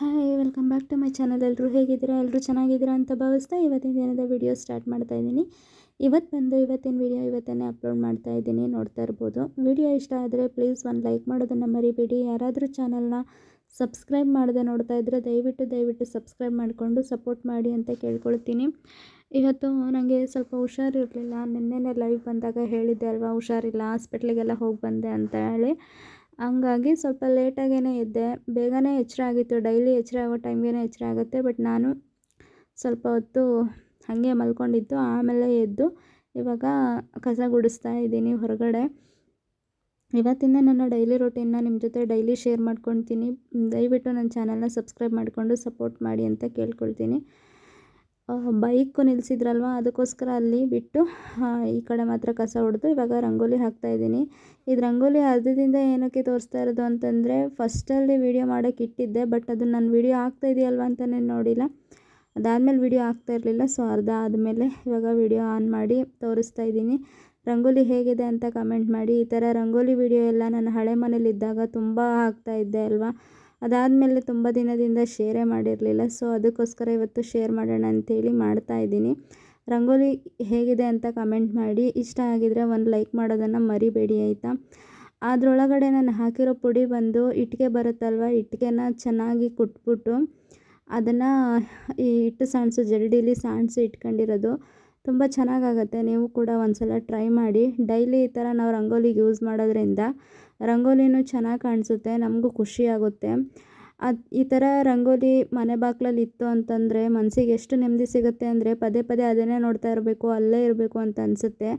Hi welcome back to my channel. ಎಲ್ಲರೂ ಹೇಗಿದ್ದೀರಾ? ಎಲ್ಲರೂ ಚೆನ್ನಾಗಿದ್ದೀರಾ ಅಂತ ಭಾವಿಸ್ತಾ ಇವತ್ತಿನ ದಿನದ ವಿಡಿಯೋ ಸ್ಟಾರ್ಟ್ ಮಾಡ್ತಾ ಇದ್ದೀನಿ. ಇವತ್ತಿನ ವಿಡಿಯೋ ಇವತ್ತೇ ಅಪ್ಲೋಡ್ ಮಾಡ್ತಾ ಇದ್ದೀನಿ. ನೋಡ್ತಾ ಇರ್ಬೋದು. ವಿಡಿಯೋ ಇಷ್ಟ ಆದರೆ ಪ್ಲೀಸ್ ಒಂದು ಲೈಕ್ ಮಾಡೋದನ್ನು ಮರಿಬೇಡಿ. ಯಾರಾದರೂ ಚಾನಲ್ನ ಸಬ್ಸ್ಕ್ರೈಬ್ ಮಾಡದೆ ನೋಡ್ತಾ ಇದ್ದರೆ ದಯವಿಟ್ಟು ಸಬ್ಸ್ಕ್ರೈಬ್ ಮಾಡಿಕೊಂಡು ಸಪೋರ್ಟ್ ಮಾಡಿ ಅಂತ ಕೇಳ್ಕೊಳ್ತೀನಿ. ಇವತ್ತು ನನಗೆ ಸ್ವಲ್ಪ ಹುಷಾರಿರಲಿಲ್ಲ. ನಿನ್ನೆನೇ ಲೈವ್ ಬಂದಾಗ ಹೇಳಿದ್ದೆ ಅಲ್ವಾ, ಹುಷಾರಿಲ್ಲ, ಹಾಸ್ಪಿಟ್ಲಿಗೆಲ್ಲ ಹೋಗಿ ಬಂದೆ ಅಂತ ಹೇಳಿ. ಹಂಗಾಗಿ ಸ್ವಲ್ಪ ಲೇಟಾಗೇ ಎದ್ದೆ. ಬೇಗನೆ ಎಚ್ಚರ ಆಗಿತ್ತು. ಡೈಲಿ ಎಚ್ಚರ ಆಗೋ ಟೈಮ್ಗೆ ಎಚ್ಚರ ಆಗುತ್ತೆ. ಬಟ್ ನಾನು ಸ್ವಲ್ಪ ಹೊತ್ತು ಹಾಗೆ ಮಲ್ಕೊಂಡಿದ್ದು. ಆಮೇಲೆ ಎದ್ದು ಇವಾಗ ಕಸ ಗುಡಿಸ್ತಾ ಇದ್ದೀನಿ ಹೊರಗಡೆ. ಇವತ್ತಿಂದ ನನ್ನ ಡೈಲಿ ರೂಟೀನ್ನ ನಿಮ್ಮ ಜೊತೆ ಡೈಲಿ ಶೇರ್ ಮಾಡ್ಕೊಳ್ತೀನಿ. ದಯವಿಟ್ಟು ನನ್ನ ಚಾನಲ್ನ ಸಬ್ಸ್ಕ್ರೈಬ್ ಮಾಡಿಕೊಂಡು ಸಪೋರ್ಟ್ ಮಾಡಿ ಅಂತ ಕೇಳ್ಕೊಳ್ತೀನಿ. ಬೈಕು ನಿಲ್ಲಿಸಿದ್ರಲ್ವ, ಅದಕ್ಕೋಸ್ಕರ ಅಲ್ಲಿ ಬಿಟ್ಟು ಈ ಕಡೆ ಮಾತ್ರ ಕಸ ಹೊಡೆದು ಇವಾಗ ರಂಗೋಲಿ ಹಾಕ್ತಾಯಿದ್ದೀನಿ. ಇದು ರಂಗೋಲಿ ಅರ್ಧದಿಂದ ಏನಕ್ಕೆ ತೋರಿಸ್ತಾ ಇರೋದು ಅಂತಂದರೆ, ಫಸ್ಟಲ್ಲಿ ವೀಡಿಯೋ ಮಾಡೋಕ್ಕೆ ಇಟ್ಟಿದ್ದೆ. ಬಟ್ ಅದು ನಾನು ವೀಡಿಯೋ ಆಗ್ತಾಯಿದೆಯಲ್ವ ಅಂತಲೇ ನೋಡಿಲ್ಲ. ಅದಾದಮೇಲೆ ವೀಡಿಯೋ ಆಗ್ತಾ ಇರಲಿಲ್ಲ. ಸೊ ಅರ್ಧ ಆದಮೇಲೆ ಇವಾಗ ವೀಡಿಯೋ ಆನ್ ಮಾಡಿ ತೋರಿಸ್ತಾ ಇದ್ದೀನಿ. ರಂಗೋಲಿ ಹೇಗಿದೆ ಅಂತ ಕಮೆಂಟ್ ಮಾಡಿ. ಈ ಥರ ರಂಗೋಲಿ ವೀಡಿಯೋ ಎಲ್ಲ ನಾನು ಹಳೆ ಮನೇಲಿದ್ದಾಗ ತುಂಬ ಹಾಕ್ತಾಯಿದ್ದೆ ಅಲ್ವಾ. ಅದಾದಮೇಲೆ ತುಂಬ ದಿನದಿಂದ ಶೇರೇ ಮಾಡಿರಲಿಲ್ಲ. ಸೊ ಅದಕ್ಕೋಸ್ಕರ ಇವತ್ತು ಶೇರ್ ಮಾಡೋಣ ಅಂಥೇಳಿ ಮಾಡ್ತಾಯಿದ್ದೀನಿ. ರಂಗೋಲಿ ಹೇಗಿದೆ ಅಂತ ಕಮೆಂಟ್ ಮಾಡಿ. ಇಷ್ಟ ಆಗಿದರೆ ಒಂದು ಲೈಕ್ ಮಾಡೋದನ್ನು ಮರಿಬೇಡಿ ಆಯಿತಾ. ಅದರೊಳಗಡೆ ನಾನು ಹಾಕಿರೋ ಪುಡಿ ಬಂದು ಇಟ್ಟಿಗೆ ಬರುತ್ತಲ್ವ, ಇಟ್ಟಿಗೆನ ಚೆನ್ನಾಗಿ ಕುಟ್ಬಿಟ್ಟು ಅದನ್ನು ಈ ಹಿಟ್ಟು ಸಾಣಿಸು ಜರಡಿಲಿ ಸಾಣಿಸಿ ಇಟ್ಕೊಂಡಿರೋದು ತುಂಬ ಚೆನ್ನಾಗಾಗತ್ತೆ. ನೀವು ಕೂಡ ಒಂದು ಸಲ ಟ್ರೈ ಮಾಡಿ. ಡೈಲಿ ಈ ಥರ ನಾವು ರಂಗೋಲಿಗೆ ಯೂಸ್ ಮಾಡೋದ್ರಿಂದ ರಂಗೋಲಿನೂ ಚೆನ್ನಾಗಿ ಕಾಣಿಸುತ್ತೆ, ನಮಗೂ ಖುಷಿಯಾಗುತ್ತೆ. ಈ ಥರ ರಂಗೋಲಿ ಮನೆ ಬಾಗಿಲಲ್ಲಿ ಇತ್ತು ಅಂತಂದರೆ ಮನಸ್ಸಿಗೆ ಎಷ್ಟು ನೆಮ್ಮದಿ ಸಿಗುತ್ತೆ ಅಂದರೆ ಪದೇ ಅದನ್ನೇ ನೋಡ್ತಾ ಇರಬೇಕು, ಅಲ್ಲೇ ಇರಬೇಕು ಅಂತ ಅನಿಸುತ್ತೆ.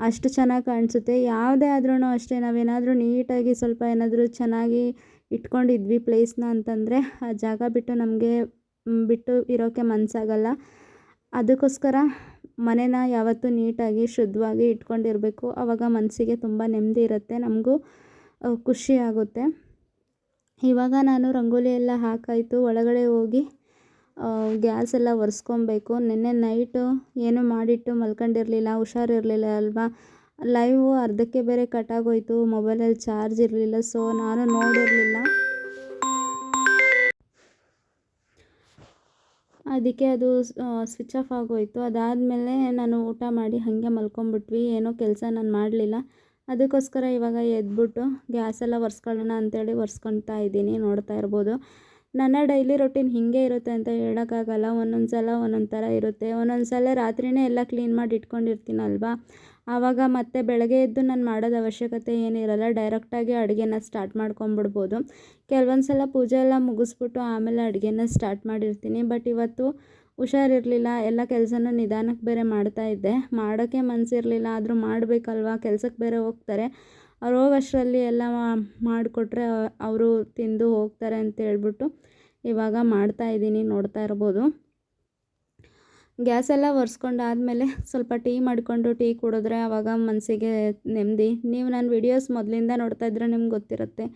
ಅಷ್ಟು ಚೆನ್ನಾಗಿ ಕಾಣಿಸುತ್ತೆ. ಯಾವುದೇ ಆದ್ರೂ ಅಷ್ಟೇ, ನಾವೇನಾದರೂ ನೀಟಾಗಿ ಸ್ವಲ್ಪ ಏನಾದರೂ ಚೆನ್ನಾಗಿ ಇಟ್ಕೊಂಡಿದ್ವಿ ಪ್ಲೇಸ್ನ ಅಂತಂದರೆ ಆ ಜಾಗ ಬಿಟ್ಟು ನಮಗೆ ಬಿಟ್ಟು ಇರೋಕ್ಕೆ ಮನಸ್ಸಾಗಲ್ಲ. ಅದಕ್ಕೋಸ್ಕರ ಮನೇನ ಯಾವತ್ತೂ ನೀಟಾಗಿ ಶುದ್ಧವಾಗಿ ಇಟ್ಕೊಂಡಿರಬೇಕು. ಆವಾಗ ಮನಸ್ಸಿಗೆ ತುಂಬ ನೆಮ್ಮದಿ ಇರುತ್ತೆ, ನಮಗೂ ಖುಷಿ ಆಗುತ್ತೆ. ಇವಾಗ ನಾನು ರಂಗೋಲಿ ಎಲ್ಲ ಹಾಕಾಯಿತು. ಒಳಗಡೆ ಹೋಗಿ ಗ್ಯಾಸ್ ಎಲ್ಲ ಒರೆಸ್ಕೊಬೇಕು. ನಿನ್ನೆ ನೈಟು ಏನೂ ಮಾಡಿಟ್ಟು ಮಲ್ಕೊಂಡಿರಲಿಲ್ಲ, ಹುಷಾರಿರಲಿಲ್ಲ ಅಲ್ವಾ. ಲೈವು ಅರ್ಧಕ್ಕೆ ಬೇರೆ ಕಟ್ಟಾಗೋಯ್ತು. ಮೊಬೈಲಲ್ಲಿ ಚಾರ್ಜ್ ಇರಲಿಲ್ಲ. ಸೊ ನಾನು ನೋಡಿರಲಿಲ್ಲ. ಅದಕ್ಕೆ ಅದು ಸ್ವಿಚ್ ಆಫ್ ಆಗೋಯಿತು. ಅದಾದಮೇಲೆ ನಾನು ಊಟ ಮಾಡಿ ಹಾಗೆ ಮಲ್ಕೊಂಬಿಟ್ವಿ. ಏನೋ ಕೆಲಸ ನಾನು ಮಾಡಲಿಲ್ಲ. ಅದಕ್ಕೋಸ್ಕರ ಇವಾಗ ಎದ್ಬಿಟ್ಟು ಗ್ಯಾಸೆಲ್ಲ ಒರೆಸ್ಕೊಳ್ಳೋಣ ಅಂತೇಳಿ ಒರೆಸ್ಕೊಳ್ತಾ ಇದ್ದೀನಿ. ನೋಡ್ತಾ ಇರ್ಬೋದು. ನನ್ನ ಡೈಲಿ ರೊಟೀನ್ ಹೀಗೆ ಇರುತ್ತೆ ಅಂತ ಹೇಳೋಕ್ಕಾಗಲ್ಲ. ಒಂದೊಂದು ಸಲ ಒಂದೊಂದು ಥರ ಇರುತ್ತೆ. ಒಂದೊಂದು ಸಲ ರಾತ್ರಿಯೇ ಎಲ್ಲ ಕ್ಲೀನ್ ಮಾಡಿ ಇಟ್ಕೊಂಡಿರ್ತೀನಲ್ವಾ, ಆವಾಗ ಮತ್ತೆ ಬೆಳಗ್ಗೆ ಎದ್ದು ನಾನು ಮಾಡೋದು ಅವಶ್ಯಕತೆ ಏನಿರಲ್ಲ. ಡೈರೆಕ್ಟಾಗಿ ಅಡುಗೆನ ಸ್ಟಾರ್ಟ್ ಮಾಡ್ಕೊಂಬಿಡ್ಬೋದು. ಕೆಲವೊಂದು ಸಲ ಪೂಜೆ ಎಲ್ಲ ಮುಗಿಸ್ಬಿಟ್ಟು ಆಮೇಲೆ ಅಡುಗೆನ ಸ್ಟಾರ್ಟ್ ಮಾಡಿರ್ತೀನಿ. ಬಟ್ ಇವತ್ತು ಹುಷಾರಿರಲಿಲ್ಲ. ಎಲ್ಲ ಕೆಲಸನೂ ನಿಧಾನಕ್ಕೆ ಬೇರೆ ಮಾಡ್ತಾಯಿದ್ದೆ. ಮಾಡೋಕ್ಕೆ ಮನಸ್ಸಿರಲಿಲ್ಲ. ಆದರೂ ಮಾಡಬೇಕಲ್ವ, ಕೆಲಸಕ್ಕೆ ಬೇರೆ ಹೋಗ್ತಾರೆ. ಅವ್ರು ಹೋಗೋಷ್ಟರಲ್ಲಿ ಎಲ್ಲ ಮಾಡಿಕೊಟ್ರೆ ಅವರು ತಿಂದು ಹೋಗ್ತಾರೆ ಅಂತ ಹೇಳ್ಬಿಟ್ಟು ಇವಾಗ ಮಾಡ್ತಾಯಿದ್ದೀನಿ. ನೋಡ್ತಾ ಇರ್ಬೋದು. ಗ್ಯಾಸೆಲ್ಲ ಒರೆಸ್ಕೊಂಡಾದಮೇಲೆ ಸ್ವಲ್ಪ ಟೀ ಮಾಡಿಕೊಂಡು ಟೀ ಕುಡಿದ್ರೆ ಆವಾಗ ಮನಸ್ಸಿಗೆ ನೆಮ್ಮದಿ. ನೀವು ನನ್ನ ವೀಡಿಯೋಸ್ ಮೊದಲಿಂದ ನೋಡ್ತಾ ಇದ್ದರೆ ನಿಮ್ಗೆ ಗೊತ್ತಿರುತ್ತೆ,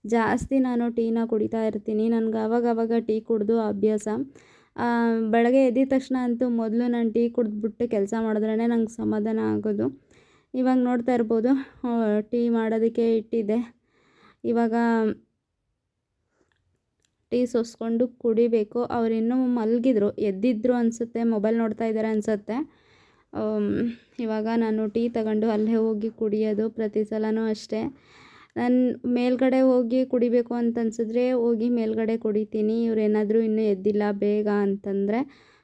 ಜಾಸ್ತಿ ನಾನು ಟೀನ ಕುಡಿತಾ ಇರ್ತೀನಿ. ನನಗೆ ಆವಾಗವಾಗ ಟೀ ಕುಡಿದು ಅಭ್ಯಾಸ. ಬೆಳಗ್ಗೆ ಎದ್ದಿದ ತಕ್ಷಣ ಅಂತೂ ಮೊದಲು ನಾನು ಟೀ ಕುಡಿದ್ಬಿಟ್ಟು ಕೆಲಸ ಮಾಡಿದ್ರೇ ನಂಗೆ ಸಮಾಧಾನ ಆಗೋದು. ಇವಾಗ ನೋಡ್ತಾ ಇರ್ಬೋದು, ಟೀ ಮಾಡೋದಕ್ಕೆ ಇಟ್ಟಿದ್ದೆ. ಇವಾಗ ಟೀ ಸೋಸ್ಕೊಂಡು ಕುಡಿಬೇಕು. ಅವ್ರು ಇನ್ನೂ ಮಲಗಿದ್ರು, ಎದ್ದಿದ್ರು ಅನಿಸುತ್ತೆ, ಮೊಬೈಲ್ ನೋಡ್ತಾ ಇದ್ದಾರೆ ಅನಿಸುತ್ತೆ. ಇವಾಗ ನಾನು ಟೀ ತಗೊಂಡು ಅಲ್ಲೇ ಹೋಗಿ ಕುಡಿಯೋದು ಪ್ರತಿ ಸಲವೂ ಅಷ್ಟೇ. ನಾನು ಮೇಲ್ಗಡೆ ಹೋಗಿ ಕುಡಿಬೇಕು ಅಂತ ಅನಿಸಿದ್ರೆ ಹೋಗಿ ಮೇಲ್ಗಡೆ ಕುಡಿತೀನಿ. ಇವರೇನಾದರೂ ಇನ್ನೂ ಎದ್ದಿಲ್ಲ ಬೇಗ ಅಂತಂದರೆ,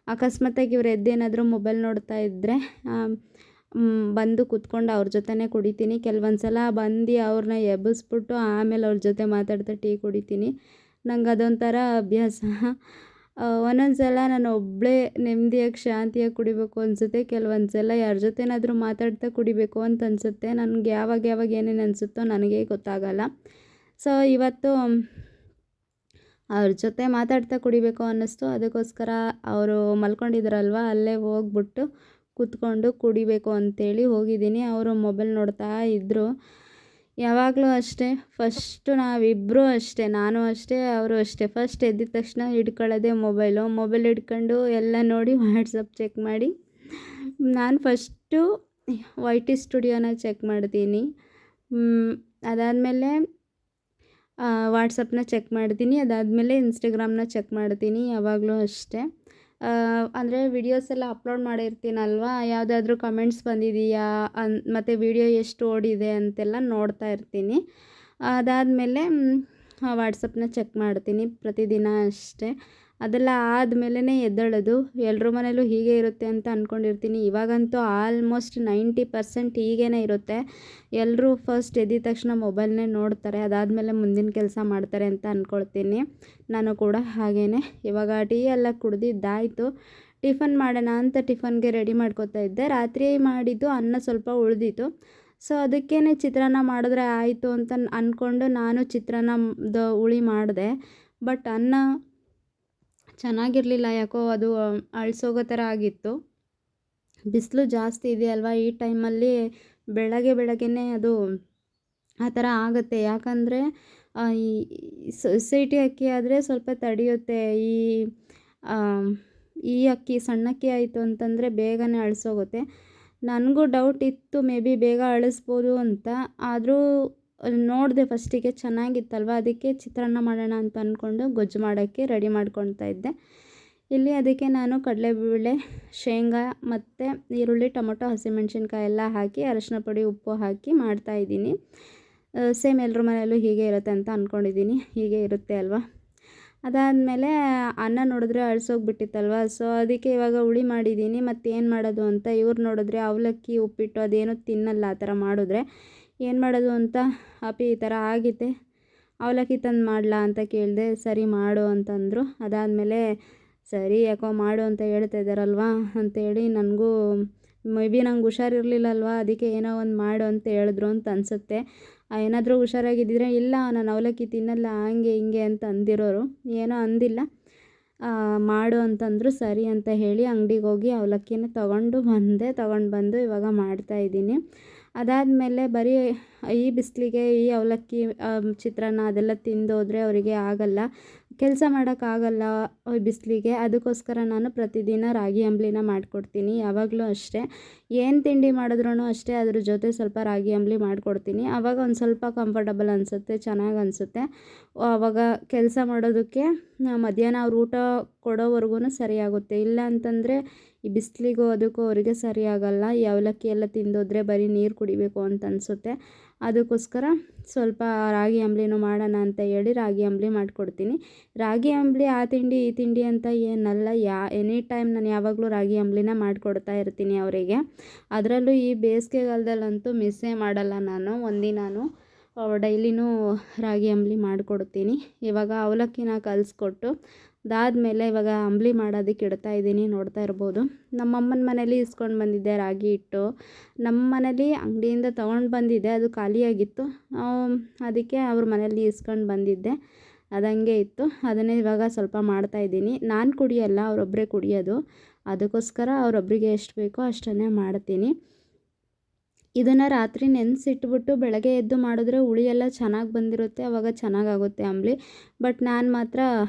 ಅಕಸ್ಮಾತಾಗಿ ಇವ್ರು ಎದ್ದೇನಾದರೂ ಮೊಬೈಲ್ ನೋಡ್ತಾ ಇದ್ದರೆ ಬಂದು ಕೂತ್ಕೊಂಡು ಅವ್ರ ಜೊತೆನೇ ಕುಡಿತೀನಿ. ಕೆಲವೊಂದು ಸಲ ಬಂದು ಅವ್ರನ್ನ ಎಬ್ಬಿಸ್ಬಿಟ್ಟು ಆಮೇಲೆ ಅವ್ರ ಜೊತೆ ಮಾತಾಡ್ತಾ ಟೀ ಕುಡಿತೀನಿ. ನಂಗೆ ಅದೊಂಥರ ಅಭ್ಯಾಸ. ಒಂದೊಂದು ಸಲ ನಾನು ಒಬ್ಬಳೇ ನೆಮ್ಮದಿಯಾಗಿ ಶಾಂತಿಯಾಗಿ ಕುಡಿಬೇಕು ಅನಿಸುತ್ತೆ. ಕೆಲವೊಂದು ಸಲ ಯಾರ ಜೊತೆನಾದರೂ ಮಾತಾಡ್ತಾ ಕುಡಿಬೇಕು ಅಂತ ಅನಿಸುತ್ತೆ. ನನಗೆ ಯಾವಾಗ ಏನೇನು ಅನಿಸುತ್ತೋ ನನಗೇ ಗೊತ್ತಾಗಲ್ಲ. ಸೊ ಇವತ್ತು ಅವ್ರ ಜೊತೆ ಮಾತಾಡ್ತಾ ಕುಡಿಬೇಕು ಅನ್ನಿಸ್ತು. ಅದಕ್ಕೋಸ್ಕರ ಅವರು ಮಲ್ಕೊಂಡಿದ್ರಲ್ವ, ಅಲ್ಲೇ ಹೋಗ್ಬಿಟ್ಟು ಕೂತ್ಕೊಂಡು ಕುಡಿಬೇಕು ಅಂತೇಳಿ ಹೋಗಿದ್ದೀನಿ. ಅವರು ಮೊಬೈಲ್ ನೋಡ್ತಾ ಇದ್ದರು. ಯಾವಾಗಲೂ ಅಷ್ಟೇ, ಫಸ್ಟು ನಾವಿಬ್ಬರೂ ಅಷ್ಟೇ, ನಾನು ಅಷ್ಟೇ ಅವರು ಅಷ್ಟೇ, ಫಸ್ಟ್ ಎದ್ದಿದ ತಕ್ಷಣ ಹಿಡ್ಕೊಳ್ಳೋದೇ ಮೊಬೈಲ್ ಹಿಡ್ಕೊಂಡು ಎಲ್ಲ ನೋಡಿ ವಾಟ್ಸಪ್ ಚೆಕ್ ಮಾಡಿ. ನಾನು ಫಸ್ಟು ವೈ ಟಿ ಸ್ಟುಡಿಯೋನ ಚೆಕ್ ಮಾಡ್ತೀನಿ. ಅದಾದಮೇಲೆ ವಾಟ್ಸಪ್ನ ಚೆಕ್ ಮಾಡ್ತೀನಿ. ಅದಾದಮೇಲೆ ಇನ್ಸ್ಟಾಗ್ರಾಮ್ನ ಚೆಕ್ ಮಾಡ್ತೀನಿ ಯಾವಾಗಲೂ ಅಷ್ಟೇ. ಅಂದರೆ ವಿಡಿಯೋಸ್ ಎಲ್ಲ ಅಪ್ಲೋಡ್ ಮಾಡಿರ್ತೀನಲ್ವ, ಯಾವುದಾದ್ರೂ ಕಮೆಂಟ್ಸ್ ಬಂದಿದೆಯಾ ಮತ್ತು ವಿಡಿಯೋ ಎಷ್ಟು ಓಡಿದೆ ಅಂತೆಲ್ಲ ನೋಡ್ತಾ ಇರ್ತೀನಿ. ಅದಾದಮೇಲೆ ವಾಟ್ಸಪ್ನ ಚೆಕ್ ಮಾಡ್ತೀನಿ ಪ್ರತಿದಿನ ಅಷ್ಟೇ. ಅದೆಲ್ಲ ಆದಮೇಲೆ ಎದ್ದೇಳೋದು. ಎಲ್ಲರ ಮನೇಲೂ ಹೀಗೆ ಇರುತ್ತೆ ಅಂತ ಅಂದ್ಕೊಂಡಿರ್ತೀನಿ. ಇವಾಗಂತೂ ಆಲ್ಮೋಸ್ಟ್ 90% ಹೀಗೇ ಇರುತ್ತೆ. ಎಲ್ಲರೂ ಫಸ್ಟ್ ಎದ್ದ ತಕ್ಷಣ ಮೊಬೈಲ್ನೇ ನೋಡ್ತಾರೆ, ಅದಾದಮೇಲೆ ಮುಂದಿನ ಕೆಲಸ ಮಾಡ್ತಾರೆ ಅಂತ ಅಂದ್ಕೊಳ್ತೀನಿ. ನಾನು ಕೂಡ ಹಾಗೇ. ಇವಾಗ ಟೀ ಎಲ್ಲ ಕುಡ್ದಿದ್ದಾಯಿತು. ಟಿಫನ್ ಮಾಡೋಣ ಅಂತ ಟಿಫನ್ಗೆ ರೆಡಿ ಮಾಡ್ಕೊತಾ ಇದ್ದೆ. ರಾತ್ರಿ ಮಾಡಿದ್ದು ಅನ್ನ ಸ್ವಲ್ಪ ಉಳಿದಿತ್ತು. ಸೊ ಅದಕ್ಕೇ ಚಿತ್ರಾನ್ನ ಮಾಡಿದ್ರೆ ಆಯಿತು ಅಂತ ಅಂದ್ಕೊಂಡು ನಾನು ಚಿತ್ರಾನ್ನದ ಹುಳಿ ಮಾಡಿದೆ. ಬಟ್ ಅನ್ನ ಚೆನ್ನಾಗಿರಲಿಲ್ಲ, ಯಾಕೋ ಅದು ಅಳಿಸೋಗೋ ಥರ ಆಗಿತ್ತು. ಬಿಸಿಲು ಜಾಸ್ತಿ ಇದೆಯಲ್ವ ಈ ಟೈಮಲ್ಲಿ, ಬೆಳಗ್ಗೆನೇ ಅದು ಆ ಥರ ಆಗುತ್ತೆ. ಯಾಕಂದರೆ ಈ ಸೊಸೈಟಿ ಅಕ್ಕಿ ಆದರೆ ಸ್ವಲ್ಪ ತಡೆಯುತ್ತೆ. ಈ ಅಕ್ಕಿ ಸಣ್ಣ ಅಕ್ಕಿ ಆಯಿತು ಅಂತಂದರೆ ಬೇಗನೆ ಅಳಿಸೋಗುತ್ತೆ. ನನಗೂ ಡೌಟ್ ಇತ್ತು, ಮೇ ಬಿ ಬೇಗ ಅಳಿಸ್ಬೋದು ಅಂತ. ಆದರೂ ನೋಡಿದೆ ಫಸ್ಟಿಗೆ ಚೆನ್ನಾಗಿತ್ತಲ್ವ, ಅದಕ್ಕೆ ಚಿತ್ರಾನ್ನ ಮಾಡೋಣ ಅಂತ ಅಂದ್ಕೊಂಡು ಗೊಜ್ಜು ಮಾಡೋಕ್ಕೆ ರೆಡಿ ಮಾಡ್ಕೊಳ್ತಾ ಇದ್ದೆ. ಇಲ್ಲಿ ಅದಕ್ಕೆ ನಾನು ಕಡಲೆಬೇಳೆ, ಶೇಂಗಾ ಮತ್ತು ಈರುಳ್ಳಿ, ಟೊಮೊಟೊ, ಹಸಿಮೆಣ್ಸಿನ್ಕಾಯಿ ಎಲ್ಲ ಹಾಕಿ ಅರಶಿನ ಪುಡಿ, ಉಪ್ಪು ಹಾಕಿ ಮಾಡ್ತಾಯಿದ್ದೀನಿ. ಸೇಮ್ ಎಲ್ಲರ ಮನೆಯಲ್ಲೂ ಹೀಗೆ ಇರುತ್ತೆ ಅಂತ ಅಂದ್ಕೊಂಡಿದ್ದೀನಿ. ಹೀಗೆ ಇರುತ್ತೆ ಅಲ್ವಾ. ಅದಾದಮೇಲೆ ಅನ್ನ ನೋಡಿದ್ರೆ ಅಳಿಸೋಗ್ಬಿಟ್ಟಿತ್ತಲ್ವ, ಸೊ ಅದಕ್ಕೆ ಇವಾಗ ಹುಳಿ ಮಾಡಿದ್ದೀನಿ. ಮತ್ತೇನು ಮಾಡೋದು ಅಂತ ಇವ್ರು ನೋಡಿದ್ರೆ ಅವಲಕ್ಕಿ, ಉಪ್ಪಿಟ್ಟು ಅದೇನೂ ತಿನ್ನಲ್ಲ ಆ ಥರ ಮಾಡಿದ್ರೆ. ಏನು ಮಾಡೋದು ಅಂತ ಅಪ್ಪಿ ಈ ಥರ ಆಗಿದೆ, ಅವಲಕ್ಕಿ ತಂದು ಮಾಡಲಾ ಅಂತ ಕೇಳಿದೆ. ಸರಿ ಮಾಡು ಅಂತಂದರು. ಅದಾದಮೇಲೆ ಸರಿ ಯಾಕೋ ಮಾಡು ಅಂತ ಹೇಳ್ತಾ ಇದ್ದಾರಲ್ವ ಅಂತೇಳಿ ನನಗೂ ಮೇ ಬಿ ನಂಗೆ ಹುಷಾರಿರಲಿಲ್ಲಲ್ವ, ಅದಕ್ಕೆ ಏನೋ ಒಂದು ಮಾಡು ಅಂತ ಹೇಳಿದ್ರು ಅಂತ ಅನಿಸುತ್ತೆ. ಏನಾದರೂ ಹುಷಾರಾಗಿದ್ದಿದ್ರೆ ಇಲ್ಲ ನಾನು ಅವಲಕ್ಕಿ ತಿನ್ನಲ್ಲ ಹಂಗೆ ಹಿಂಗೆ ಅಂತ ಅಂದಿರೋರು. ಏನೋ ಅಂದಿಲ್ಲ, ಮಾಡು ಅಂತಂದರು. ಸರಿ ಅಂತ ಹೇಳಿ ಅಂಗಡಿಗೆ ಹೋಗಿ ಅವಲಕ್ಕಿನ ತೊಗೊಂಡು ಬಂದು ಇವಾಗ ಮಾಡ್ತಾಯಿದ್ದೀನಿ. ಅದಾದಮೇಲೆ ಬರೀ ಈ ಬಿಸಿಲಿಗೆ ಈ ಅವಲಕ್ಕಿ ಚಿತ್ರಾನ್ನ ಅದೆಲ್ಲ ತಿಂದೋದ್ರೆ ಅವರಿಗೆ ಆಗಲ್ಲ, ಕೆಲಸ ಮಾಡೋಕ್ಕಾಗಲ್ಲ ಈ ಬಿಸಿಲಿಗೆ. ಅದಕ್ಕೋಸ್ಕರ ನಾನು ಪ್ರತಿದಿನ ರಾಗಿ ಅಂಬಲಿನ ಮಾಡಿಕೊಡ್ತೀನಿ. ಯಾವಾಗಲೂ ಅಷ್ಟೇ, ಏನು ತಿಂಡಿ ಮಾಡಿದ್ರೂ ಅಷ್ಟೇ ಅದ್ರ ಜೊತೆ ಸ್ವಲ್ಪ ರಾಗಿ ಅಂಬಲಿ ಮಾಡಿಕೊಡ್ತೀನಿ. ಆವಾಗ ಒಂದು ಸ್ವಲ್ಪ ಕಂಫರ್ಟಬಲ್ ಅನಿಸುತ್ತೆ, ಚೆನ್ನಾಗಿ ಅನಿಸುತ್ತೆ. ಆವಾಗ ಕೆಲಸ ಮಾಡೋದಕ್ಕೆ ಮಧ್ಯಾಹ್ನ ಅವ್ರು ಊಟ ಕೊಡೋವರೆಗೂ ಸರಿಯಾಗುತ್ತೆ. ಇಲ್ಲ ಅಂತಂದರೆ ಈ ಬಿಸಿಲಿಗೂ ಅದಕ್ಕೂ ಅವರಿಗೆ ಸರಿಯಾಗಲ್ಲ. ಈ ಅವಲಕ್ಕಿ ಎಲ್ಲ ತಿಂದೋದ್ರೆ ಬರೀ ನೀರು ಕುಡಿಬೇಕು ಅಂತ ಅನಿಸುತ್ತೆ. ಅದಕ್ಕೋಸ್ಕರ ಸ್ವಲ್ಪ ರಾಗಿ ಅಂಬಲಿನೂ ಮಾಡೋಣ ಅಂತ ಹೇಳಿ ರಾಗಿ ಅಂಬಲಿ ಮಾಡಿಕೊಡ್ತೀನಿ. ರಾಗಿ ಅಂಬಲಿ ಆ ತಿಂಡಿ ಈ ತಿಂಡಿ ಅಂತ ಏನಲ್ಲ, ಎನಿ ಟೈಮ್ ನಾನು ಯಾವಾಗಲೂ ರಾಗಿ ಅಂಬಲಿನ ಮಾಡಿಕೊಡ್ತಾ ಇರ್ತೀನಿ ಅವರಿಗೆ. ಅದರಲ್ಲೂ ಈ ಬೇಸಿಗೆಗಾಲದಲ್ಲಂತೂ ಮಿಸ್ಸೇ ಮಾಡಲ್ಲ ನಾನು ಒಂದಿನಾನು. ಡೈಲಿನೂ ರಾಗಿ ಅಂಬಲಿ ಮಾಡಿಕೊಡ್ತೀನಿ. ಇವಾಗ ಅವಲಕ್ಕಿನ ಕಲಿಸ್ಕೊಟ್ಟು ಅದಾದಮೇಲೆ ಇವಾಗ ಅಂಬಲಿ ಮಾಡೋದಕ್ಕೆ ಇಡ್ತಾಯಿದ್ದೀನಿ. ನೋಡ್ತಾ ಇರ್ಬೋದು, ನಮ್ಮಮ್ಮನ ಮನೇಲಿ ಇಸ್ಕೊಂಡು ಬಂದಿದ್ದೆ ರಾಗಿ ಹಿಟ್ಟು. ನಮ್ಮ ಮನೇಲಿ ಅಂಗಡಿಯಿಂದ ತೊಗೊಂಡು ಬಂದಿದ್ದೆ, ಅದು ಖಾಲಿಯಾಗಿತ್ತು. ಅದಕ್ಕೆ ಅವ್ರ ಮನೇಲಿ ಇಸ್ಕೊಂಡು ಬಂದಿದ್ದೆ, ಅದಂಗೆ ಇತ್ತು. ಅದನ್ನೇ ಇವಾಗ ಸ್ವಲ್ಪ ಮಾಡ್ತಾಯಿದ್ದೀನಿ. ನಾನು ಕುಡಿಯಲ್ಲ, ಅವರೊಬ್ಬರೇ ಕುಡಿಯೋದು. ಅದಕ್ಕೋಸ್ಕರ ಅವರೊಬ್ಬರಿಗೆ ಎಷ್ಟು ಬೇಕೋ ಅಷ್ಟನ್ನೇ ಮಾಡ್ತೀನಿ. ಇದನ್ನು ರಾತ್ರಿ ನೆನೆಸಿಟ್ಬಿಟ್ಟು ಬೆಳಗ್ಗೆ ಎದ್ದು ಮಾಡಿದ್ರೆ ಹುಳಿ ಎಲ್ಲ ಚೆನ್ನಾಗಿ ಬಂದಿರುತ್ತೆ, ಆವಾಗ ಚೆನ್ನಾಗಾಗುತ್ತೆ ಅಂಬಲಿ. ಬಟ್ ನಾನು ಮಾತ್ರ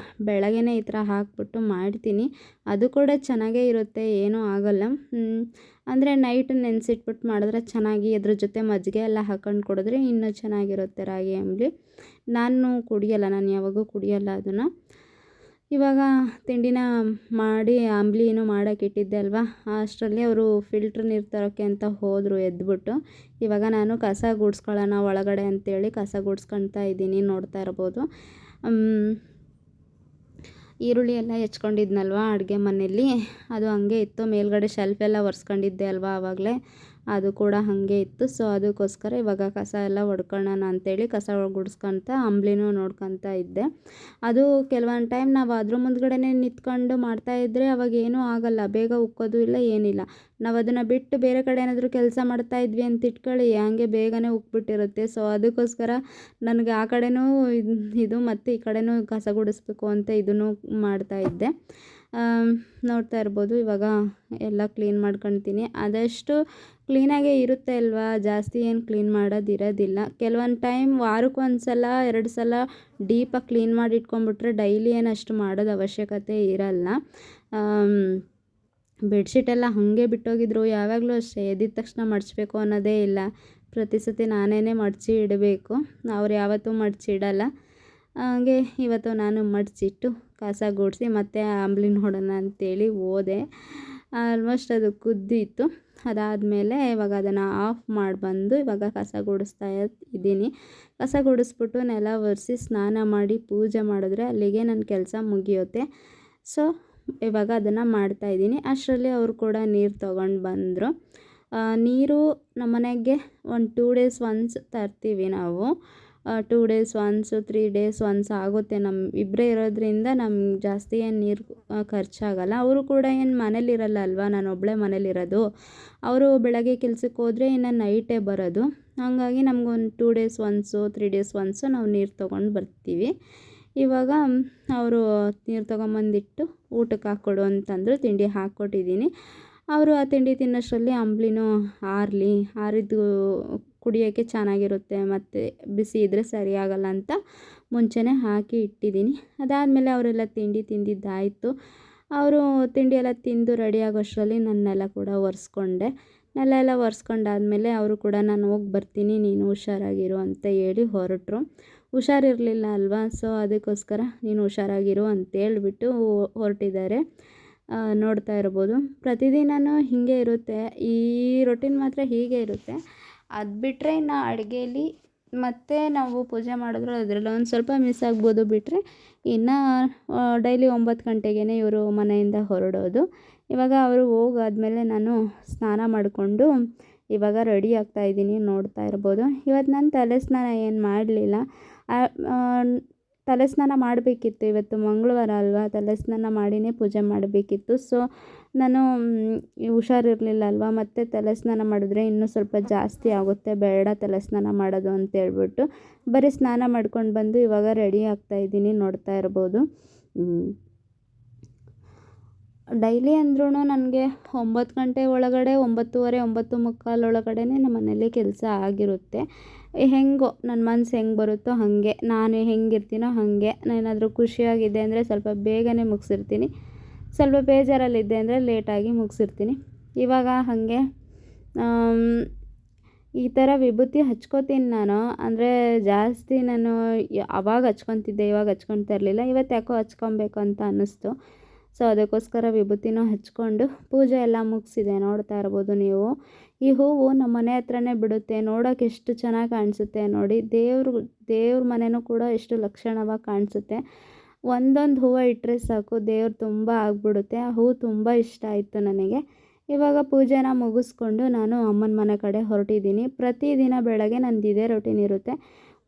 ಬೆಳಗ್ಗೆನೇ ಈ ಥರ ಹಾಕ್ಬಿಟ್ಟು ಮಾಡ್ತೀನಿ. ಅದು ಕೂಡ ಚೆನ್ನಾಗೇ ಇರುತ್ತೆ, ಏನೂ ಆಗೋಲ್ಲ. ಅಂದರೆ ನೈಟ್ ನೆನೆಸಿಟ್ಬಿಟ್ಟು ಮಾಡಿದ್ರೆ ಚೆನ್ನಾಗಿ ಅದ್ರ ಜೊತೆ ಮಜ್ಜಿಗೆ ಎಲ್ಲ ಹಾಕ್ಕೊಂಡು ಕುಡಿದ್ರೆ ಇನ್ನೂ ಚೆನ್ನಾಗಿರುತ್ತೆ ರಾಗಿ ಅಂಬಲಿ. ನಾನು ಯಾವಾಗೂ ಕುಡಿಯಲ್ಲ ಅದನ್ನು. ಇವಾಗ ತಿಂಡಿನ ಮಾಡಿ ಅಂಬಲಿನೂ ಮಾಡೋಕೆ ಇಟ್ಟಿದ್ದೆ ಅಲ್ವಾ, ಅಷ್ಟರಲ್ಲಿ ಅವರು ಫಿಲ್ಟ್ರ್ ನೀರು ತರೋಕ್ಕೆ ಅಂತ ಹೋದರು ಎದ್ಬಿಟ್ಟು. ಇವಾಗ ನಾನು ಕಸ ಗುಡಿಸ್ಕೊಳ್ಳೋಣ ಒಳಗಡೆ ಅಂತೇಳಿ ಕಸ ಗುಡಿಸ್ಕೊಳ್ತಾ ಇದ್ದೀನಿ. ನೋಡ್ತಾ ಇರ್ಬೋದು, ಈರುಳ್ಳಿ ಎಲ್ಲ ಹೆಚ್ಕೊಂಡಿದ್ನಲ್ವ ಅಡುಗೆ ಮನೆಯಲ್ಲಿ, ಅದು ಹಂಗೆ ಇತ್ತು. ಮೇಲ್ಗಡೆ ಶೆಲ್ಫೆಲ್ಲ ಒರೆಸ್ಕೊಂಡಿದ್ದೆ ಅಲ್ವಾ ಆವಾಗಲೇ, ಅದು ಕೂಡ ಹಾಗೆ ಇತ್ತು. ಸೊ ಅದಕ್ಕೋಸ್ಕರ ಇವಾಗ ಕಸ ಎಲ್ಲ ಹೊಡ್ಕೊಳ್ಳೋಣ ಅಂತೇಳಿ ಕಸ ಗುಡಿಸ್ಕೊತ ಅಂಬಲಿನೂ ನೋಡ್ಕೊತಾ ಇದ್ದೆ. ಅದು ಕೆಲವೊಂದು ಟೈಮ್ ನಾವು ಅದ್ರ ಮುಂದ್ಗಡೆನೇ ನಿಂತ್ಕೊಂಡು ಮಾಡ್ತಾಯಿದ್ರೆ ಅವಾಗ ಏನೂ ಆಗಲ್ಲ, ಬೇಗ ಉಕ್ಕೋದು ಇಲ್ಲ ಏನಿಲ್ಲ. ನಾವು ಅದನ್ನು ಬಿಟ್ಟು ಬೇರೆ ಕಡೆ ಏನಾದರೂ ಕೆಲಸ ಮಾಡ್ತಾಯಿದ್ವಿ ಅಂತ ಇಟ್ಕೊಳ್ಳಿ, ಹಂಗೆ ಬೇಗನೆ ಉಕ್ಬಿಟ್ಟಿರುತ್ತೆ. ಸೊ ಅದಕ್ಕೋಸ್ಕರ ನನಗೆ ಆ ಕಡೆನೂ ಇದು ಮತ್ತು ಈ ಕಡೆನೂ ಕಸ ಗುಡಿಸ್ಬೇಕು ಅಂತ ಇದನ್ನು ಮಾಡ್ತಾಯಿದ್ದೆ. ನೋಡ್ತಾ ಇರ್ಬೋದು, ಇವಾಗ ಎಲ್ಲ ಕ್ಲೀನ್ ಮಾಡ್ಕೊತೀನಿ. ಆದಷ್ಟು ಕ್ಲೀನಾಗೇ ಇರುತ್ತೆ ಅಲ್ವಾ, ಜಾಸ್ತಿ ಏನು ಕ್ಲೀನ್ ಮಾಡೋದಿರೋದಿಲ್ಲ. ಕೆಲವೊಂದು ಟೈಮ್ ವಾರಕ್ಕೊಂದು ಸಲ 2 ಸಲ ಡೀಪಾಗಿ ಕ್ಲೀನ್ ಮಾಡಿ ಇಟ್ಕೊಂಡ್ಬಿಟ್ರೆ ಡೈಲಿ ಏನು ಅಷ್ಟು ಮಾಡೋದು ಅವಶ್ಯಕತೆ ಇರಲ್ಲ. ಬೆಡ್ಶೀಟೆಲ್ಲ ಹಾಗೆ ಬಿಟ್ಟೋಗಿದ್ರು, ಯಾವಾಗಲೂ ಅಷ್ಟೇ ಎದ್ದಿದ ತಕ್ಷಣ ಮಡಚಬೇಕು ಅನ್ನೋದೇ ಇಲ್ಲ. ಪ್ರತಿ ಸತಿ ನಾನೇ ಮಡಚಿ ಇಡಬೇಕು, ಅವ್ರು ಯಾವತ್ತೂ ಮಡಚಿ ಇಡಲ್ಲ. ಹಾಗೆ ಇವತ್ತು ನಾನು ಮಡಿಚಿಟ್ಟು ಕಸ ಗುಡಿಸಿ ಮತ್ತೆ ಅಂಬ್ಲಿ ನೋಡೋಣ ಅಂತೇಳಿ ಹೋದೆ. ಆಲ್ಮೋಸ್ಟ್ ಅದು ಕುದ್ದಿತ್ತು. ಅದಾದಮೇಲೆ ಇವಾಗ ಅದನ್ನು ಆಫ್ ಮಾಡಿ ಬಂದು ಇವಾಗ ಕಸ ಗುಡಿಸ್ತಾ ಇದ್ದೀನಿ. ಕಸ ಗುಡಿಸ್ಬಿಟ್ಟು ನೆಲ ಒರೆಸಿ ಸ್ನಾನ ಮಾಡಿ ಪೂಜೆ ಮಾಡಿದ್ರೆ ಅಲ್ಲಿಗೆ ನನ್ನ ಕೆಲಸ ಮುಗಿಯುತ್ತೆ. ಸೊ ಇವಾಗ ಅದನ್ನು ಮಾಡ್ತಾಯಿದ್ದೀನಿ. ಅಷ್ಟರಲ್ಲಿ ಅವರು ಕೂಡ ನೀರು ತೊಗೊಂಡು ಬಂದರು. ನೀರು ನಮ್ಮ ಮನೆಗೆ ಒಂದು 2 ಡೇಸ್ ಒನ್ಸ್ ತರ್ತೀವಿ ನಾವು. 2 ಡೇಸ್ ಒನ್ಸು 3 ಡೇಸ್ ಒನ್ಸ್ ಆಗುತ್ತೆ. ನಮ್ಮ ಇಬ್ಬರೇ ಇರೋದ್ರಿಂದ ನಮ್ಗೆ ಜಾಸ್ತಿ ಏನು ನೀರು ಖರ್ಚಾಗಲ್ಲ. ಅವರು ಕೂಡ ಏನು ಮನೇಲಿರಲ್ಲ ಅಲ್ವಾ, ನಾನು ಒಬ್ಬಳೇ ಮನೇಲಿರೋದು. ಅವರು ಬೆಳಗ್ಗೆ ಕೆಲ್ಸಕ್ಕೆ ಹೋದರೆ ಇನ್ನು ನೈಟೇ ಬರೋದು. ಹಾಗಾಗಿ ನಮಗೊಂದು 2 ಡೇಸ್ ಒನ್ಸು 3 ಡೇಸ್ ಒನ್ಸು ನಾವು ನೀರು ತೊಗೊಂಡು ಬರ್ತೀವಿ. ಇವಾಗ ಅವರು ನೀರು ತೊಗೊಂಬಂದಿಟ್ಟು ಊಟಕ್ಕೆ ಹಾಕ್ಕೊಡು ಅಂತಂದರು. ತಿಂಡಿ ಹಾಕ್ಕೊಟ್ಟಿದ್ದೀನಿ. ಅವರು ಆ ತಿಂಡಿ ತಿನ್ನೋಷ್ಟರಲ್ಲಿ ಅಂಬ್ಲಿನೂ ಆರಿದ್ದು ಕುಡಿಯೋಕ್ಕೆ ಚೆನ್ನಾಗಿರುತ್ತೆ, ಮತ್ತು ಬಿಸಿ ಇದ್ದರೆ ಸರಿಯಾಗಲ್ಲ ಅಂತ ಮುಂಚೆನೇ ಹಾಕಿ ಇಟ್ಟಿದ್ದೀನಿ. ಅದಾದಮೇಲೆ ಅವರೆಲ್ಲ ತಿಂಡಿ ತಿಂದಿದ್ದಾಯಿತು. ಅವರು ತಿಂಡಿ ಎಲ್ಲ ತಿಂದು ರೆಡಿ ಆಗೋಷ್ಟರಲ್ಲಿ ನನ್ನೆಲ್ಲ ಕೂಡ ಒರೆಸ್ಕೊಂಡೆ. ನೆಲ ಎಲ್ಲ ಒರೆಸ್ಕೊಂಡಾದ್ಮೇಲೆ ಅವರು ಕೂಡ ನಾನು ಹೋಗಿ ಬರ್ತೀನಿ, ನೀನು ಹುಷಾರಾಗಿರು ಅಂತ ಹೇಳಿ ಹೊರಟರು. ಹುಷಾರಿರಲಿಲ್ಲ ಅಲ್ವಾ, ಸೊ ಅದಕ್ಕೋಸ್ಕರ ನೀನು ಹುಷಾರಾಗಿರು ಅಂತೇಳ್ಬಿಟ್ಟು ಹೊರಟಿದ್ದಾರೆ. ನೋಡ್ತಾ ಇರ್ಬೋದು. ಪ್ರತಿದಿನವೂ ಹೀಗೆ ಇರುತ್ತೆ, ಈ ರೊಟೀನ್ ಮಾತ್ರ ಹೀಗೆ ಇರುತ್ತೆ. ಅದು ಬಿಟ್ಟರೆ ಇನ್ನು ಅಡುಗೆಯಲ್ಲಿ ಮತ್ತು ನಾವು ಪೂಜೆ ಮಾಡಿದ್ರು ಅದರಲ್ಲಿ ಒಂದು ಸ್ವಲ್ಪ ಮಿಸ್ ಆಗ್ಬೋದು. ಬಿಟ್ಟರೆ ಇನ್ನು ಡೈಲಿ 9 ಗಂಟೆಗೇ ಇವರು ಮನೆಯಿಂದ ಹೊರಡೋದು. ಇವಾಗ ಅವರು ಹೋಗಾದ್ಮೇಲೆ ನಾನು ಸ್ನಾನ ಮಾಡಿಕೊಂಡು ಇವಾಗ ರೆಡಿ ಆಗ್ತಾಯಿದ್ದೀನಿ. ನೋಡ್ತಾ ಇರ್ಬೋದು. ಇವತ್ತು ನಾನು ತಲೆ ಸ್ನಾನ ಏನು ಮಾಡಲಿಲ್ಲ. ತಲೆ ಸ್ನಾನ ಮಾಡಬೇಕಿತ್ತು. ಇವತ್ತು ಮಂಗಳವಾರ ಅಲ್ವಾ, ತಲೆ ಸ್ನಾನ ಮಾಡಿಯೇ ಪೂಜೆ ಮಾಡಬೇಕಿತ್ತು. ಸೊ ನಾನು ಹುಷಾರಿರಲಿಲ್ಲ ಅಲ್ವಾ, ಮತ್ತು ತಲೆ ಸ್ನಾನ ಮಾಡಿದ್ರೆ ಇನ್ನೂ ಸ್ವಲ್ಪ ಜಾಸ್ತಿ ಆಗುತ್ತೆ, ಬೇಡ ತಲೆ ಸ್ನಾನ ಮಾಡೋದು ಅಂತೇಳ್ಬಿಟ್ಟು ಬರೀ ಸ್ನಾನ ಮಾಡ್ಕೊಂಡು ಬಂದು ಇವಾಗ ರೆಡಿ ಆಗ್ತಾಯಿದ್ದೀನಿ. ನೋಡ್ತಾ ಇರ್ಬೋದು. ಡೈಲಿ ಅಂದ್ರೂ ನನಗೆ 9 ಗಂಟೆ ಒಳಗಡೆ 9:30 9:45 ಒಳಗಡೆ ನಮ್ಮ ಮನೇಲಿ ಕೆಲಸ ಆಗಿರುತ್ತೆ. ಹೆಂಗೋ ನನ್ನ ಮನಸ್ಸು ಹೆಂಗೆ ಬರುತ್ತೋ ಹಾಗೆ, ನಾನು ಹೆಂಗಿರ್ತೀನೋ ಹಾಗೆ. ನಾನೇನಾದರೂ ಖುಷಿಯಾಗಿದೆ ಅಂದರೆ ಸ್ವಲ್ಪ ಬೇಗನೆ ಮುಗಿಸಿರ್ತೀನಿ, ಸ್ವಲ್ಪ ಬೇಜಾರಲ್ಲಿದ್ದೆ ಅಂದರೆ ಲೇಟಾಗಿ ಮುಗಿಸಿರ್ತೀನಿ. ಇವಾಗ ಹಾಗೆ ಈ ಥರ ವಿಭೂತಿ ಹಚ್ಕೋತೀನಿ ನಾನು. ಅಂದರೆ ಜಾಸ್ತಿ ನಾನು ಅವಾಗ ಹಚ್ಕೊತಿದ್ದೆ, ಇವಾಗ ಹಚ್ಕೊತಾ ಇರಲಿಲ್ಲ. ಇವತ್ತು ಯಾಕೋ ಹಚ್ಕೊಬೇಕು ಅಂತ ಅನ್ನಿಸ್ತು. ಸೊ ಅದಕ್ಕೋಸ್ಕರ ವಿಭೂತಿನೂ ಹಚ್ಕೊಂಡು ಪೂಜೆ ಎಲ್ಲ ಮುಗಿಸಿದೆ. ನೋಡ್ತಾ ಇರ್ಬೋದು ನೀವು. ಈ ಹೂವು ನಮ್ಮ ಮನೆ ಹತ್ರನೇ ಬಿಡುತ್ತೆ. ನೋಡೋಕೆ ಎಷ್ಟು ಚೆನ್ನಾಗಿ ಕಾಣಿಸುತ್ತೆ ನೋಡಿ. ದೇವ್ರ ಮನೆಯೂ ಕೂಡ ಎಷ್ಟು ಲಕ್ಷಣವಾಗಿ ಕಾಣಿಸುತ್ತೆ. ಒಂದೊಂದು ಹೂವು ಇಟ್ಟರೆ ಸಾಕು, ದೇವ್ರು ತುಂಬ ಆಗಿಬಿಡುತ್ತೆ. ಆ ಹೂವು ತುಂಬ ಇಷ್ಟ ಆಯಿತು ನನಗೆ. ಇವಾಗ ಪೂಜೆನ ಮುಗಿಸ್ಕೊಂಡು ನಾನು ಅಮ್ಮನ ಮನೆ ಕಡೆ ಹೊರಟಿದ್ದೀನಿ. ಪ್ರತಿದಿನ ಬೆಳಗ್ಗೆ ನಂದು ಇದೇ ರೊಟೀನ್ ಇರುತ್ತೆ.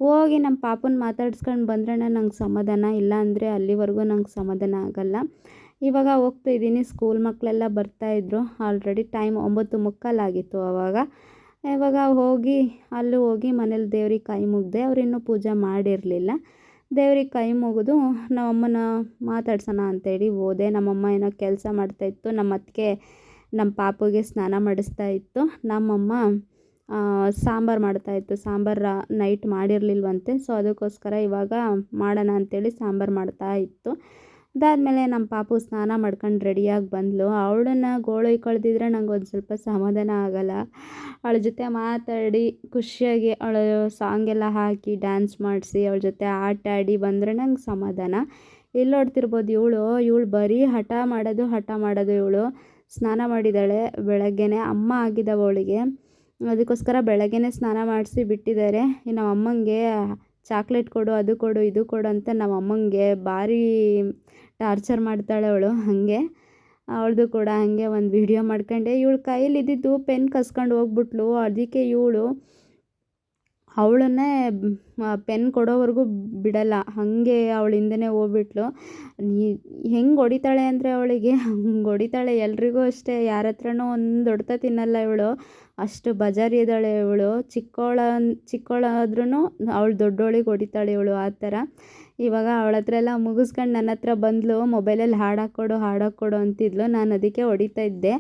ಹೋಗಿ ನಮ್ಮ ಪಾಪನ ಮಾತಾಡ್ಸ್ಕೊಂಡು ಬಂದ್ರೆ ನಂಗೆ ಸಮಾಧಾನ, ಇಲ್ಲ ಅಂದರೆ ಅಲ್ಲಿವರೆಗೂ ನಂಗೆ ಸಮಾಧಾನ ಆಗಲ್ಲ. ಇವಾಗ ಹೋಗ್ತಾ ಇದ್ದೀನಿ. ಸ್ಕೂಲ್ ಮಕ್ಕಳೆಲ್ಲ ಬರ್ತಾಯಿದ್ರು. ಆಲ್ರೆಡಿ ಟೈಮ್ 9:45 ಆಗಿತ್ತು ಆವಾಗ. ಇವಾಗ ಅಲ್ಲೂ ಹೋಗಿ ಮನೇಲಿ ದೇವ್ರಿಗೆ ಕೈ ಮುಗಿದೆ. ಅವರಿನ್ನೂ ಪೂಜೆ ಮಾಡಿರಲಿಲ್ಲ. ದೇವ್ರಿಗೆ ಕೈ ಮುಗಿದು ನಮ್ಮಮ್ಮನ ಮಾತಾಡ್ಸೋಣ ಅಂತೇಳಿ ಹೋದೆ. ನಮ್ಮಮ್ಮ ಏನೋ ಕೆಲಸ ಮಾಡ್ತಾಯಿತ್ತು. ನಮ್ಮ ಅತ್ತಿಗೆ ನಮ್ಮ ಪಾಪುಗೆ ಸ್ನಾನ ಮಾಡಿಸ್ತಾ ಇತ್ತು. ನಮ್ಮಮ್ಮ ಸಾಂಬಾರು ಮಾಡ್ತಾಯಿತ್ತು. ಸಾಂಬಾರು ನೈಟ್ ಮಾಡಿರಲಿಲ್ವಂತೆ. ಸೊ ಅದಕ್ಕೋಸ್ಕರ ಇವಾಗ ಮಾಡೋಣ ಅಂತೇಳಿ ಸಾಂಬಾರು ಮಾಡ್ತಾಯಿತ್ತು. ಅದಾದಮೇಲೆ ನಮ್ಮ ಪಾಪು ಸ್ನಾನ ಮಾಡ್ಕೊಂಡು ರೆಡಿಯಾಗಿ ಬಂದಳು. ಅವಳನ್ನ ಗೋಳು ಕಳೆದಿದ್ರೆ ನಂಗೆ ಒಂದು ಸ್ವಲ್ಪ ಸಮಾಧಾನ ಆಗೋಲ್ಲ. ಅವಳ ಜೊತೆ ಮಾತಾಡಿ ಖುಷಿಯಾಗಿ ಅವಳು ಸಾಂಗೆಲ್ಲ ಹಾಕಿ ಡ್ಯಾನ್ಸ್ ಮಾಡಿಸಿ ಅವಳ ಜೊತೆ ಆಟ ಆಡಿ ಬಂದರೆ ನಂಗೆ ಸಮಾಧಾನ. ಇಲ್ಲಿ ನೋಡ್ತಿರ್ಬೋದು, ಇವಳು ಬರೀ ಹಠ ಮಾಡೋದು. ಇವಳು ಸ್ನಾನ ಮಾಡಿದ್ದಾಳೆ ಬೆಳಗ್ಗೆನೇ. ಅಮ್ಮ ಆಗಿದ್ದಾವೆ ಅವಳಿಗೆ, ಅದಕ್ಕೋಸ್ಕರ ಬೆಳಗ್ಗೆನೇ ಸ್ನಾನ ಮಾಡಿಸಿ ಬಿಟ್ಟಿದ್ದಾರೆ. ನಮ್ಮ ಅಮ್ಮಂಗೆ ಚಾಕ್ಲೇಟ್ ಕೊಡು, ಅದು ಕೊಡು, ಇದು ಕೊಡು ಅಂತ ನಮ್ಮ ಅಮ್ಮಂಗೆ ಭಾರಿ ಟಾರ್ಚರ್ ಮಾಡ್ತಾಳೆ ಅವಳು. ಹಾಗೆ ಅವಳದು ಕೂಡ ಹಾಗೆ ಒಂದು ವಿಡಿಯೋ ಮಾಡ್ಕೊಂಡೆ. ಇವಳು ಕೈಲಿದ್ದಿದ್ದು ಪೆನ್ ಕಸ್ಕೊಂಡು ಹೋಗ್ಬಿಟ್ಲು. ಅದಕ್ಕೆ ಅವಳನ್ನೇ ಪೆನ್ ಕೊಡೋವರೆಗೂ ಬಿಡಲ್ಲ, ಹಾಗೆ ಅವಳ ಹಿಂದೆನೇ ಹೋಗ್ಬಿಟ್ಲು. ಹೆಂಗೆ ಹೊಡಿತಾಳೆ ಅಂದರೆ ಅವಳಿಗೆ ಹಂಗೆ ಹೊಡಿತಾಳೆ. ಎಲ್ರಿಗೂ ಅಷ್ಟೇ, ಯಾರ ಹತ್ರನೂ ಒಂದು ಹೊಡ್ತ ತಿನ್ನಲ್ಲ ಇವಳು. ಅಷ್ಟು ಬಜಾರಿ ಇದ್ದಾಳೆ ಇವಳು. ಚಿಕ್ಕವಳಾದ್ರೂ ಅವಳು ದೊಡ್ಡವಳಿಗೆ ಹೊಡಿತಾಳೆ ಇವಳು, ಆ ಥರ. ಇವಾಗ ಅವಳ ಹತ್ರ ಎಲ್ಲ ಮುಗಿಸ್ಕೊಂಡು ನನ್ನ ಹತ್ರ ಬಂದಳು. ಮೊಬೈಲಲ್ಲಿ ಹಾಡಾಕ್ಕೊಡು ಅಂತಿದ್ಲು. ನಾನು ಅದಕ್ಕೆ ಹೊಡಿತಾ ಇದ್ದೆ.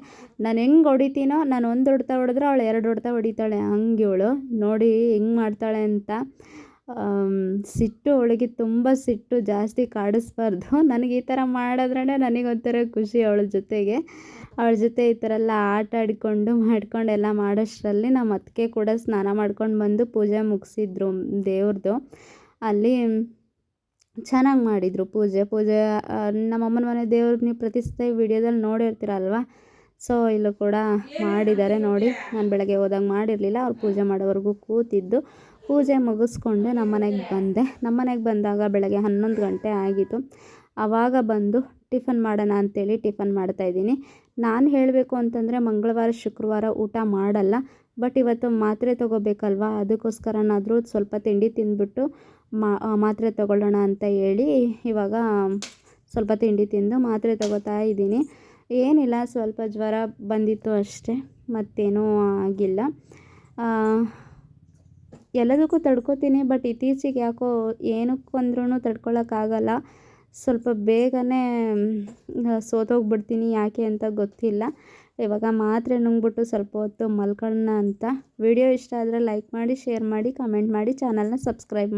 ನಾನು ಹೆಂಗೆ ಹೊಡಿತೀನೋ, ನಾನು ಒಂದು ಹೊಡ್ತ ಹೊಡೆದ್ರೆ ಅವಳು 2 ಹೊಡ್ತ ಹೊಡಿತಾಳೆ. ಹಂಗೆ ಇವಳು ನೋಡಿ ಹೆಂಗೆ ಮಾಡ್ತಾಳೆ ಅಂತ. ಸಿಟ್ಟು, ಅವಳಿಗೆ ತುಂಬ ಸಿಟ್ಟು, ಜಾಸ್ತಿ ಕಾಡಿಸ್ಬಾರ್ದು. ನನಗೆ ಈ ಥರ ಮಾಡಿದ್ರೇ ನನಗೊಂಥರ ಖುಷಿ. ಅವಳ ಜೊತೆ ಈ ಥರ ಎಲ್ಲ ಆಟ ಮಾಡ್ಕೊಂಡು ಎಲ್ಲ ಮಾಡೋಷ್ಟರಲ್ಲಿ ನಮ್ಮ ಅತ್ತಿಗೆ ಕೂಡ ಸ್ನಾನ ಮಾಡ್ಕೊಂಡು ಬಂದು ಪೂಜೆ ಮುಗಿಸಿದ್ರು ದೇವ್ರದ್ದು. ಅಲ್ಲಿ ಚೆನ್ನಾಗಿ ಮಾಡಿದರು ಪೂಜೆ ನಮ್ಮಮ್ಮನ ಮನೆ ದೇವ್ರು ನೀವು ಪ್ರತಿಷ್ಠೆ ವಿಡಿಯೋದಲ್ಲಿ ನೋಡಿರ್ತೀರಲ್ವ. ಸೊ ಇಲ್ಲೂ ಕೂಡ ಮಾಡಿದ್ದಾರೆ ನೋಡಿ. ನಾನು ಬೆಳಗ್ಗೆ ಹೋದಾಗ ಮಾಡಿರಲಿಲ್ಲ, ಅವ್ರು ಪೂಜೆ ಮಾಡೋವರೆಗೂ ಕೂತಿದ್ದು. ಪೂಜೆ ಮುಗಿಸ್ಕೊಂಡು ನಮ್ಮ ಮನೆಗೆ ಬಂದಾಗ ಬೆಳಗ್ಗೆ 11 ಗಂಟೆ ಆಗಿತ್ತು. ಆವಾಗ ಬಂದು ಟಿಫನ್ ಮಾಡೋಣ ಅಂತೇಳಿ ಟಿಫನ್ ಮಾಡ್ತಾಯಿದ್ದೀನಿ. ನಾನು ಹೇಳಬೇಕು ಅಂತಂದರೆ ಮಂಗಳವಾರ ಶುಕ್ರವಾರ ಊಟ ಮಾಡಲ್ಲ, ಬಟ್ ಇವತ್ತು ಮಾತ್ರೆ ತೊಗೋಬೇಕಲ್ವ, ಅದಕ್ಕೋಸ್ಕರನಾದರೂ ಸ್ವಲ್ಪ ತಿಂಡಿ ತಿಂದ್ಬಿಟ್ಟು ಮಾತ್ರೆ ತೊಗೊಳ್ಳೋಣ ಅಂತ ಹೇಳಿ ಇವಾಗ ಸ್ವಲ್ಪ ತಿಂಡಿ ತಿಂದು ಮಾತ್ರೆ ತೊಗೋತಾ ಇದ್ದೀನಿ. ಏನಿಲ್ಲ, ಸ್ವಲ್ಪ ಜ್ವರ ಬಂದಿತ್ತು ಅಷ್ಟೇ, ಮತ್ತೇನೂ ಆಗಿಲ್ಲ. ಎಲ್ಲದಕ್ಕೂ ತಡ್ಕೋತೀನಿ, ಬಟ್ ಇತ್ತೀಚೆಗೆ ಯಾಕೋ ಏನಕ್ಕಂದ್ರೂ ತಡ್ಕೊಳಕ್ಕಾಗಲ್ಲ. ಸ್ವಲ್ಪ ಬೇಗನೆ ಸೋತೋಗ್ಬಿಡ್ತೀನಿ, ಯಾಕೆ ಅಂತ ಗೊತ್ತಿಲ್ಲ. ಇವಾಗ ಮಾತ್ರೆ ನುಂಗ್ಬಿಟ್ಟು ಸ್ವಲ್ಪ ಹೊತ್ತು ಮಲ್ಕೊಳ್ಳೋಣ ಅಂತ. ವಿಡಿಯೋ ಇಷ್ಟ ಆದರೆ ಲೈಕ್ ಮಾಡಿ, ಶೇರ್ ಮಾಡಿ, ಕಮೆಂಟ್ ಮಾಡಿ, ಚಾನಲ್ನ ಸಬ್ಸ್ಕ್ರೈಬ್ ಮಾಡಿ.